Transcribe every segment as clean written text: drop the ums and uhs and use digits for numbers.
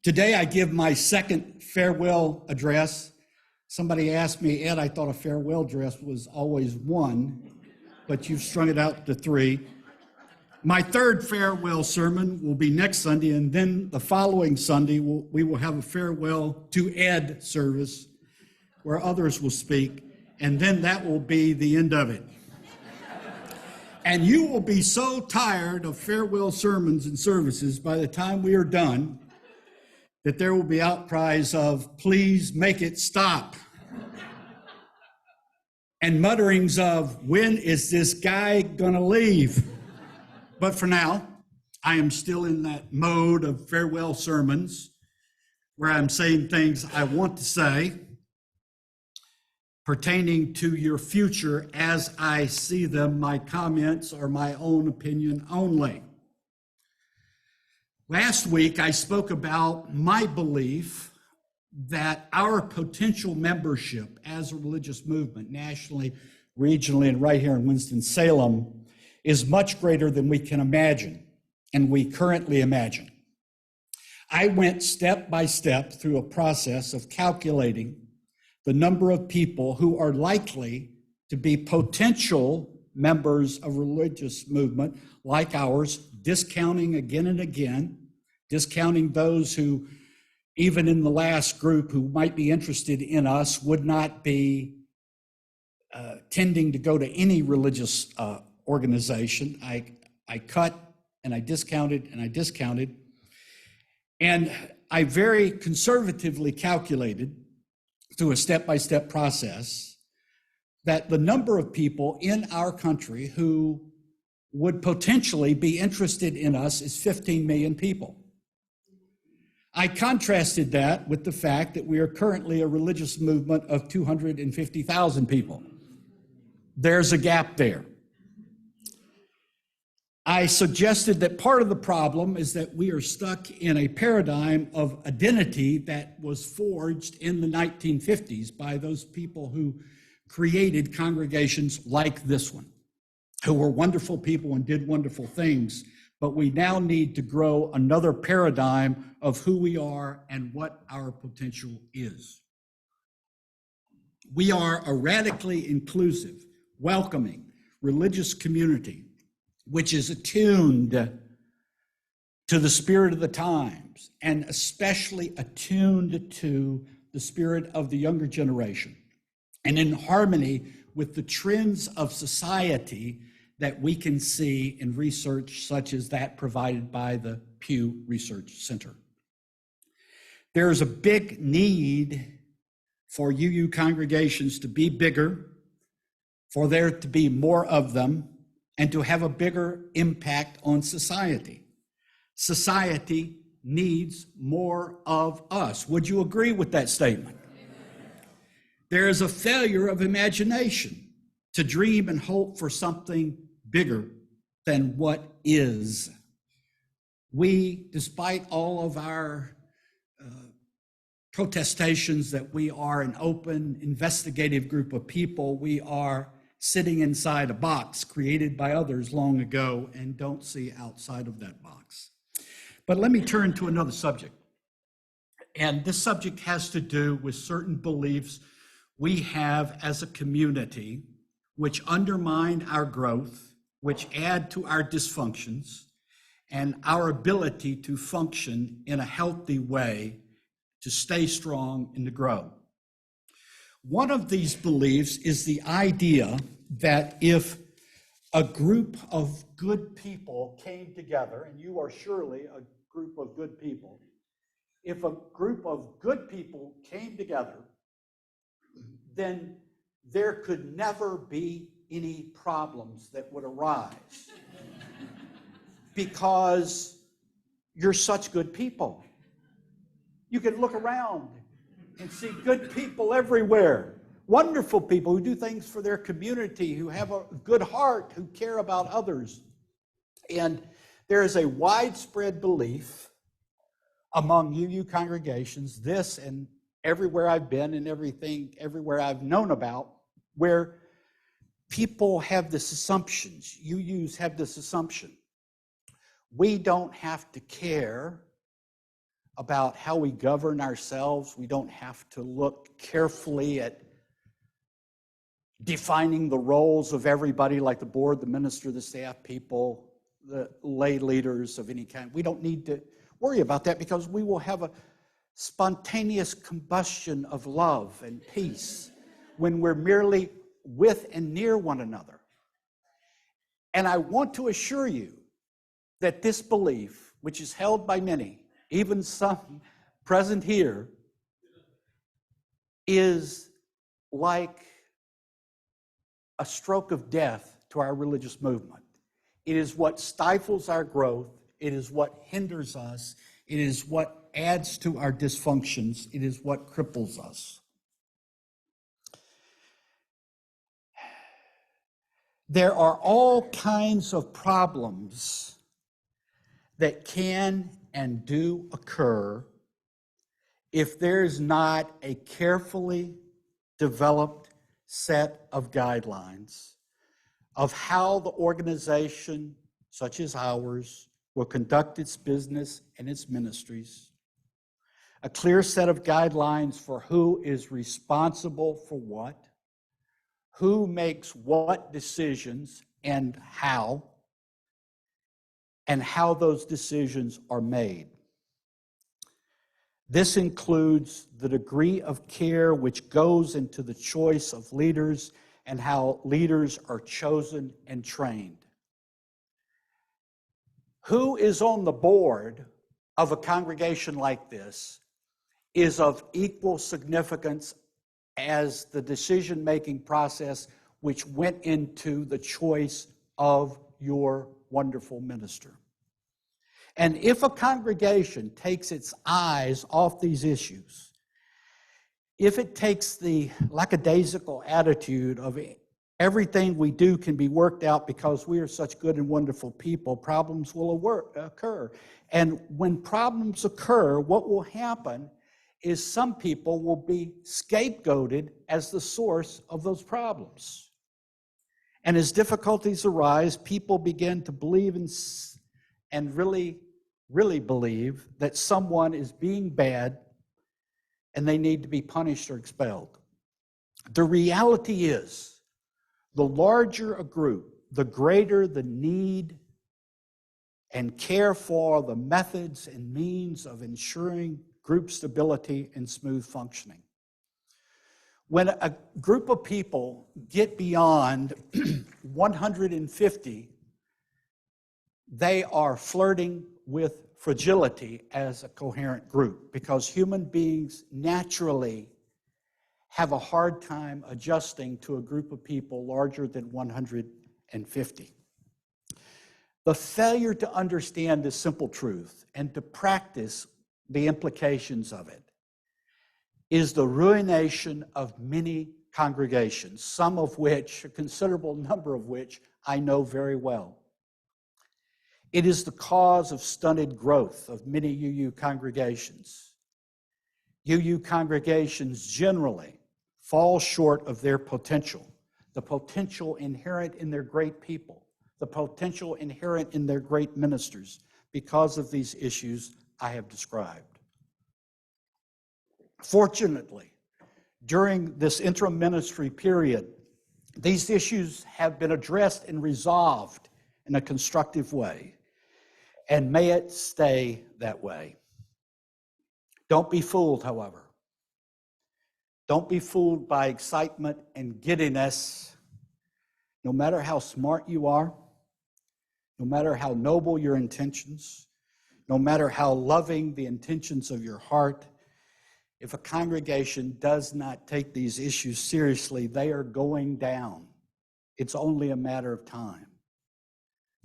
Today I give my second farewell address. Somebody asked me, Ed, I thought a farewell address was always one, but you've strung it out to three. My third farewell sermon will be next Sunday, and then the following Sunday we will have a farewell to Ed service where others will speak, and then that will be the end of it. And you will be so tired of farewell sermons and services by the time we are done that there will be outcries of, please make it stop. And mutterings of, when is this guy gonna leave? But for now, I am still in that mode of farewell sermons where I'm saying things I want to say pertaining to your future as I see them. My comments are my own opinion only. Last week, I spoke about my belief that our potential membership as a religious movement, nationally, regionally, and right here in Winston-Salem, is much greater than we can imagine, and we currently imagine. I went step by step through a process of calculating the number of people who are likely to be potential members of a religious movement like ours, discounting again and again, discounting those who, even in the last group, who might be interested in us, would not be tending to go to any religious organization. I cut and I discounted and I discounted. And I very conservatively calculated through a step-by-step process that the number of people in our country who would potentially be interested in us is 15 million people. I contrasted that with the fact that we are currently a religious movement of 250,000 people. There's a gap there. I suggested that part of the problem is that we are stuck in a paradigm of identity that was forged in the 1950s by those people who created congregations like this one, who were wonderful people and did wonderful things. But we now need to grow another paradigm of who we are and what our potential is. We are a radically inclusive, welcoming, religious community which is attuned to the spirit of the times, and especially attuned to the spirit of the younger generation, and in harmony with the trends of society that we can see in research such as that provided by the Pew Research Center. There is a big need for UU congregations to be bigger, for there to be more of them, and to have a bigger impact on society. Society needs more of us. Would you agree with that statement? There is a failure of imagination to dream and hope for something bigger than what is. We, despite all of our protestations that we are an open, investigative group of people, we are sitting inside a box created by others long ago and don't see outside of that box. But let me turn to another subject. And this subject has to do with certain beliefs we have as a community which undermine our growth, which add to our dysfunctions and our ability to function in a healthy way, to stay strong and to grow. One of these beliefs is the idea that if a group of good people came together, and you are surely a group of good people, if a group of good people came together, then there could never be any problems that would arise because you're such good people. You can look around and see good people everywhere, wonderful people who do things for their community, who have a good heart, who care about others. And there is a widespread belief among UU congregations, this and everywhere I've been and everywhere I've known about, where people have this assumptions, UUs have this assumption. We don't have to care about how we govern ourselves. We don't have to look carefully at defining the roles of everybody, like the board, the minister, the staff people, the lay leaders of any kind. We don't need to worry about that because we will have a spontaneous combustion of love and peace when we're merely with and near one another. And I want to assure you that this belief, which is held by many, even some present here, is like a stroke of death to our religious movement. It is what stifles our growth. It is what hinders us. It is what adds to our dysfunctions. It is what cripples us. There are all kinds of problems that can and do occur if there's not a carefully developed set of guidelines of how the organization, such as ours, will conduct its business and its ministries, a clear set of guidelines for who is responsible for what, who makes what decisions and how those decisions are made. This includes the degree of care which goes into the choice of leaders and how leaders are chosen and trained. Who is on the board of a congregation like this is of equal significance as the decision-making process which went into the choice of your wonderful minister. And if a congregation takes its eyes off these issues, if it takes the lackadaisical attitude of everything we do can be worked out because we are such good and wonderful people, problems will occur. And when problems occur, what will happen is some people will be scapegoated as the source of those problems. And as difficulties arise, people begin to believe and really believe that someone is being bad and they need to be punished or expelled. The reality is, the larger a group, the greater the need and care for the methods and means of ensuring group stability and smooth functioning. When a group of people get beyond 150, they are flirting with fragility as a coherent group because human beings naturally have a hard time adjusting to a group of people larger than 150. The failure to understand this simple truth and to practice the implications of it is the ruination of many congregations, some of which, a considerable number of which, I know very well. It is the cause of stunted growth of many UU congregations. UU congregations generally fall short of their potential, the potential inherent in their great people, the potential inherent in their great ministers, because of these issues I have described. Fortunately, during this interim ministry period, these issues have been addressed and resolved in a constructive way, and may it stay that way. Don't be fooled, however. Don't be fooled by excitement and giddiness. No matter how smart you are, no matter how noble your intentions, no matter how loving the intentions of your heart, if a congregation does not take these issues seriously, they are going down. It's only a matter of time.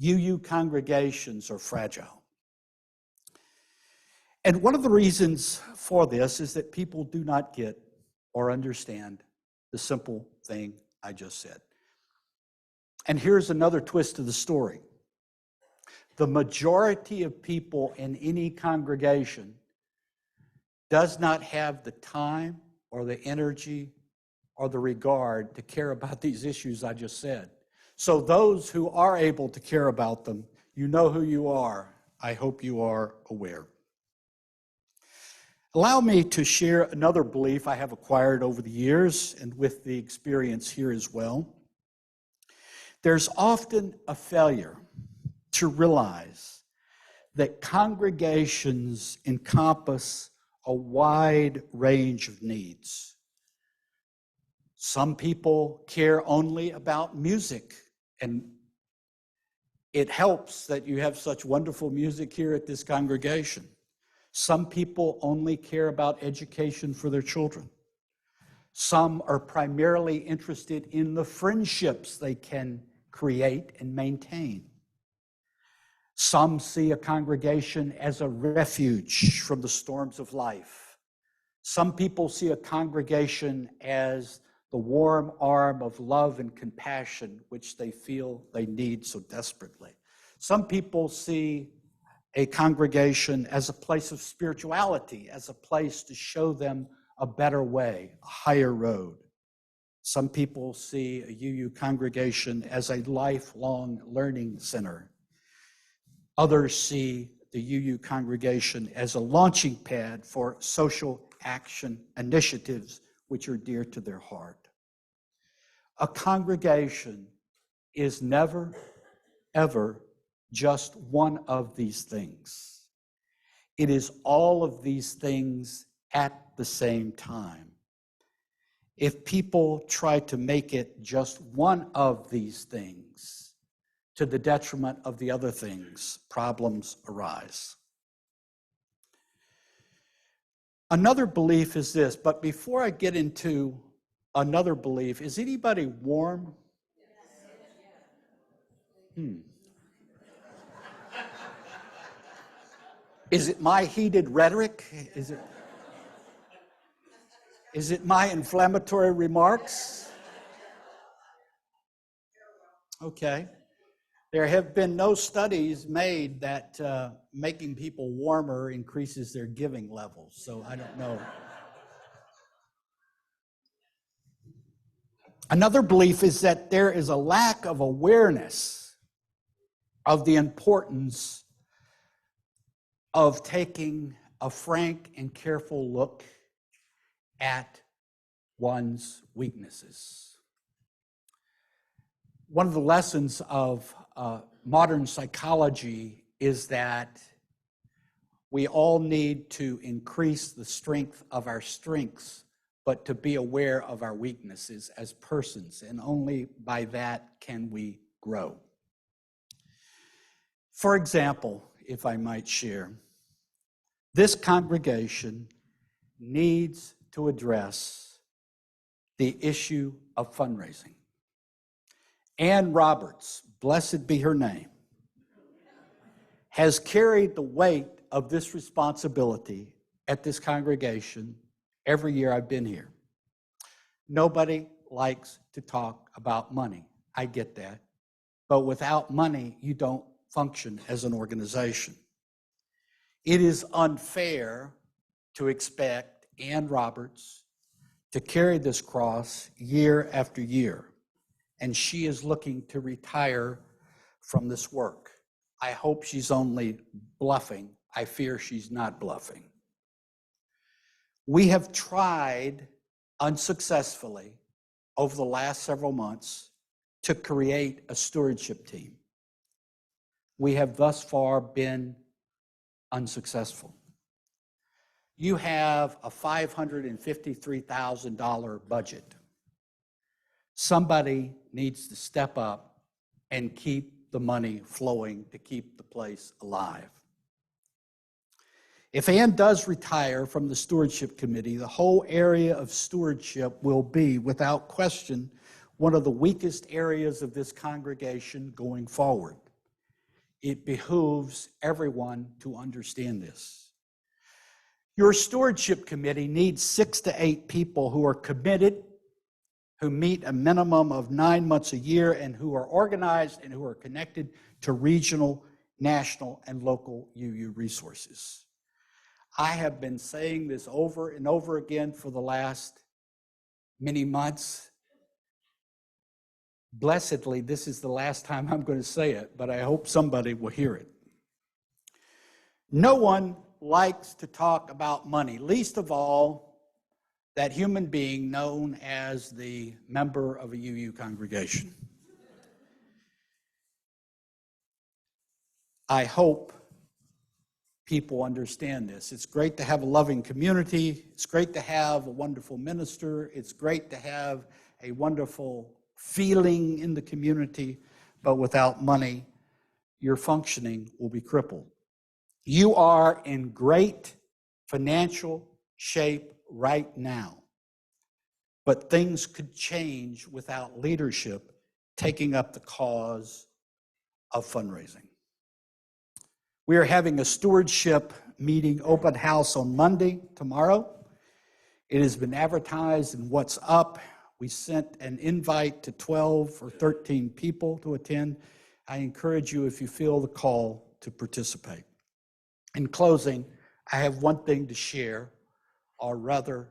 UU congregations are fragile. And one of the reasons for this is that people do not get or understand the simple thing I just said. And here's another twist to the story. The majority of people in any congregation does not have the time or the energy or the regard to care about these issues I just said. So those who are able to care about them, you know who you are. I hope you are aware. Allow me to share another belief I have acquired over the years and with the experience here as well. There's often a failure to realize that congregations encompass a wide range of needs. Some people care only about music, and it helps that you have such wonderful music here at this congregation. Some people only care about education for their children. Some are primarily interested in the friendships they can create and maintain. Some see a congregation as a refuge from the storms of life. Some people see a congregation as the warm arm of love and compassion, which they feel they need so desperately. Some people see a congregation as a place of spirituality, as a place to show them a better way, a higher road. Some people see a UU congregation as a lifelong learning center. Others see the UU congregation as a launching pad for social action initiatives which are dear to their heart. A congregation is never, ever just one of these things. It is all of these things at the same time. If people try to make it just one of these things to the detriment of the other things, problems arise. Another belief is this, but before I get into another belief, is anybody warm? Is it my heated rhetoric? Is it my inflammatory remarks? Okay. There have been no studies made that making people warmer increases their giving levels, so I don't know. Another belief is that there is a lack of awareness of the importance of taking a frank and careful look at one's weaknesses. One of the lessons of modern psychology is that we all need to increase the strength of our strengths, but to be aware of our weaknesses as persons, and only by that can we grow. For example, if I might share, this congregation needs to address the issue of fundraising. Ann Roberts, blessed be her name, has carried the weight of this responsibility at this congregation every year I've been here. Nobody likes to talk about money. I get that. But without money, you don't function as an organization. It is unfair to expect Ann Roberts to carry this cross year after year, and she is looking to retire from this work. I hope she's only bluffing. I fear she's not bluffing. We have tried unsuccessfully over the last several months to create a stewardship team. We have thus far been unsuccessful. You have a $553,000 budget. Somebody needs to step up and keep the money flowing to keep the place alive. If Ann does retire from the stewardship committee, the whole area of stewardship will be, without question, one of the weakest areas of this congregation going forward. It behooves everyone to understand this. Your stewardship committee needs 6 to 8 people who are committed, who meet a minimum of 9 months a year, and who are organized and who are connected to regional, national, and local UU resources. I have been saying this over and over again for the last many months. Blessedly, this is the last time I'm going to say it, but I hope somebody will hear it. No one likes to talk about money, least of all that human being known as the member of a UU congregation. I hope people understand this. It's great to have a loving community. It's great to have a wonderful minister. It's great to have a wonderful feeling in the community, but without money, your functioning will be crippled. You are in great financial shape right now, but things could change without leadership taking up the cause of fundraising. We are having a stewardship meeting open house on Monday, tomorrow. It has been advertised in What's Up. We sent an invite to 12 or 13 people to attend. I encourage you, if you feel the call, to participate. In closing, I have one thing to share, or rather,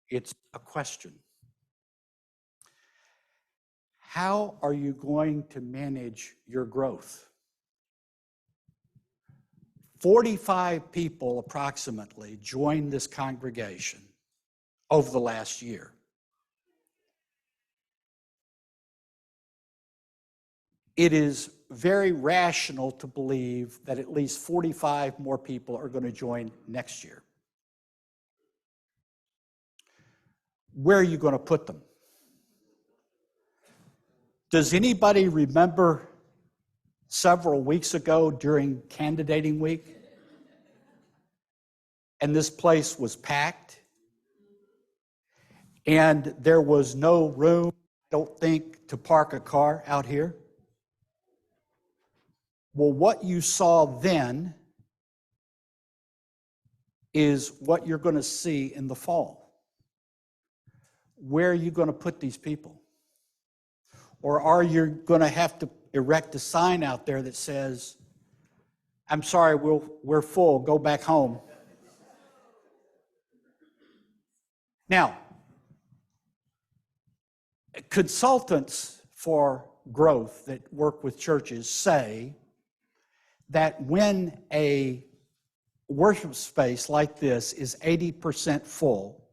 it's a question. How are you going to manage your growth? 45 people approximately joined this congregation over the last year. It is very rational to believe that at least 45 more people are going to join next year. Where are you going to put them? Does anybody remember several weeks ago during candidating week? And this place was packed. And there was no room, I don't think, to park a car out here. Well, what you saw then is what you're going to see in the fall. Where are you going to put these people? Or are you going to have to erect a sign out there that says, I'm sorry, we're full, go back home? Now, consultants for growth that work with churches say that when a worship space like this is 80% full,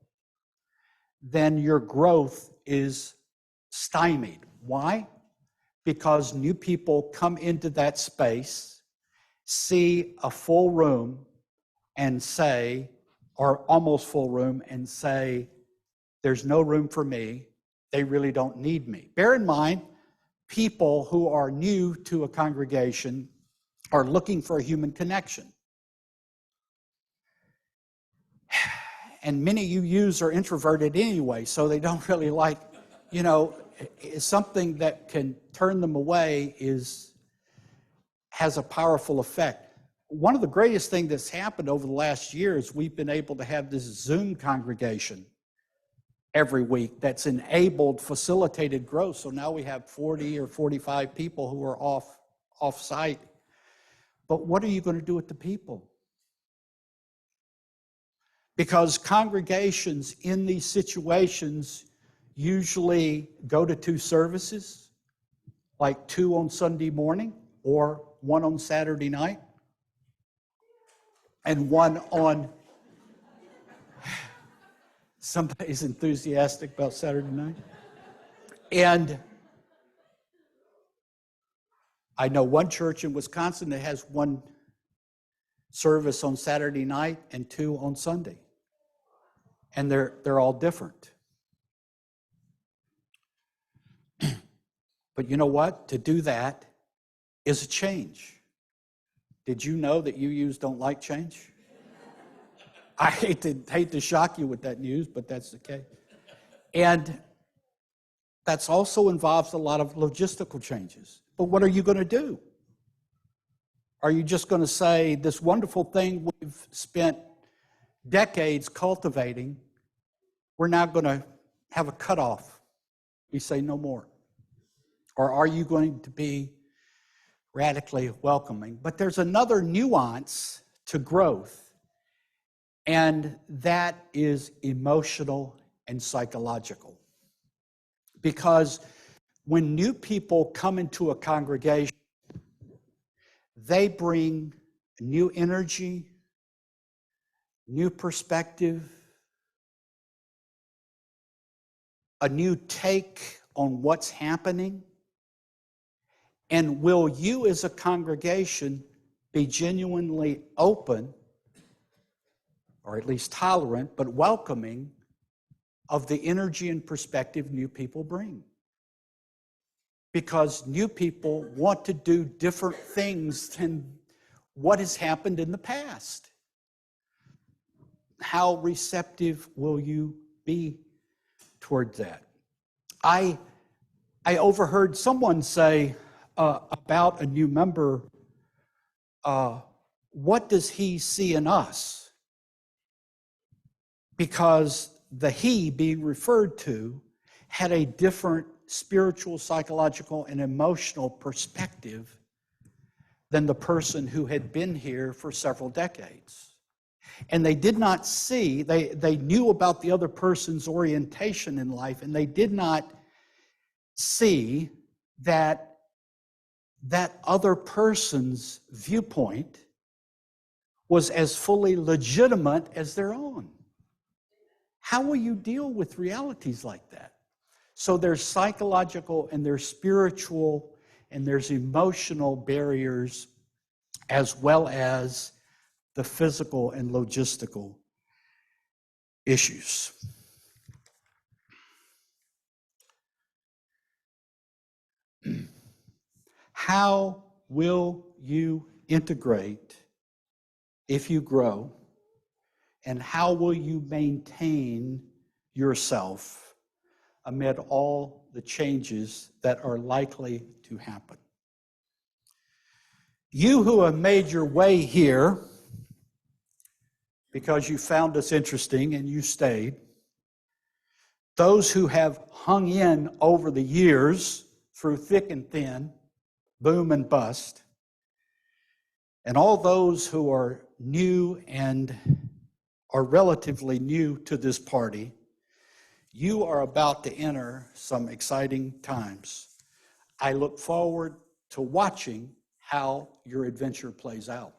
then your growth is stymied. Why? Because new people come into that space, see a full room, and say, or almost full room, and say, there's no room for me, they really don't need me. Bear in mind, people who are new to a congregation are looking for a human connection. And many UUs are introverted anyway, so they don't really like, something that can turn them away has a powerful effect. One of the greatest things that's happened over the last year is we've been able to have this Zoom congregation every week that's enabled, facilitated growth. So now we have 40 or 45 people who are off-site. But what are you going to do with the people? Because congregations in these situations usually go to 2 services, like 2 on Sunday morning or 1 on Saturday night and 1 on... Somebody's enthusiastic about Saturday night. And I know one church in Wisconsin that has 1 service on Saturday night and 2 on Sunday. And they're all different. But you know what? To do that is a change. Did you know that UUs don't like change? I hate to shock you with that news, but that's the case. And that also involves a lot of logistical changes. But what are you going to do? Are you just going to say, this wonderful thing we've spent decades cultivating, we're now going to have a cutoff? We say no more. Or are you going to be radically welcoming? But there's another nuance to growth, and that is emotional and psychological. Because when new people come into a congregation, they bring new energy, new perspective, a new take on what's happening? And will you as a congregation be genuinely open, or at least tolerant, but welcoming of the energy and perspective new people bring? Because new people want to do different things than what has happened in the past. How receptive will you be toward that? I overheard someone say about a new member, what does he see in us? Because the he being referred to had a different spiritual, psychological, and emotional perspective than the person who had been here for several decades. And they did not see, they knew about the other person's orientation in life, and they did not see that that other person's viewpoint was as fully legitimate as their own. How will you deal with realities like that? So there's psychological and there's spiritual and there's emotional barriers, as well as the physical and logistical issues. How will you integrate if you grow? And how will you maintain yourself amid all the changes that are likely to happen? You who have made your way here because you found us interesting and you stayed, those who have hung in over the years through thick and thin, boom and bust, and all those who are new and are relatively new to this party, you are about to enter some exciting times. I look forward to watching how your adventure plays out.